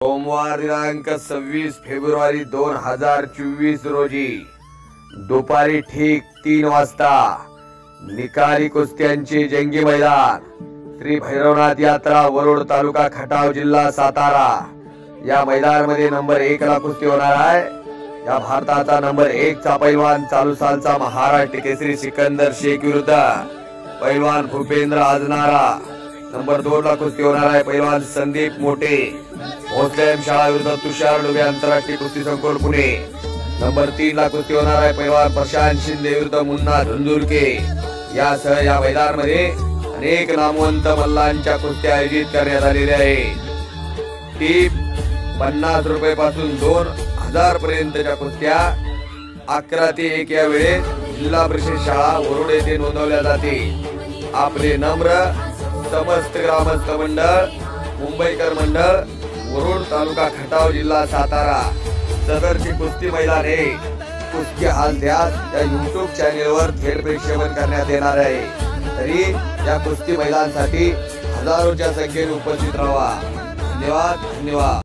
सोमवार दिनांक 26 फेब्रुवारी 2024 रोजी दुपारी ठीक 3 वाजता निकाली कुस्त्यांचे जंगी मैदान श्री भैरवनाथ यात्रा वरुड तालुका खटाव जिल्हा सातारा या मैदानामध्ये नंबर 1 ला कुस्ती होणार आहे। या भारताचा नंबर 1 चा पैलवान चालू सालचा महाराष्ट्र केसरी सिकंदर शेख विरुद्ध पैलवान भूपेंद्र आजनारा। नंबर 2 ला कुस्ती होणार आहे पैलवान संदीप मोटे भोसले शाळा विरुद्ध तुषार डुबे आंतरराष्ट्रीय कुस्ती संकुल पुणे। नंबर 3 ला कुस्ती होणार आहे पैलवान प्रशांत शिंदे विरुद्ध मुन्ना धुंदुरके। यासह या मैदानामध्ये अनेक नामवंत मल्लांच्या कुस्त्या आयोजित करण्यात आलेल्या आहेत। टीप 50 रुपये पासून 2000 पर्यंतच्या कुस्त्या 11 ते 1 या वेळेत जिल्हा परिषद शाळा वरुड येथे नोंदवल्या जाते। आपले नम्र समस्त ग्रामस्थ मंडळ मुंबईकर मंडळ वरुड तालुका खटाव जिल्हा सातारा सदरची कुस्ती मैदान हे कुस्ती हाल ध्यास या YouTube चॅनेलवर थेट प्रक्षेपण करण्यात येणार आहे। तरी या कुस्ती मैदानासाठी हजारोच्या संख्येने उपस्थित राहा। धन्यवाद।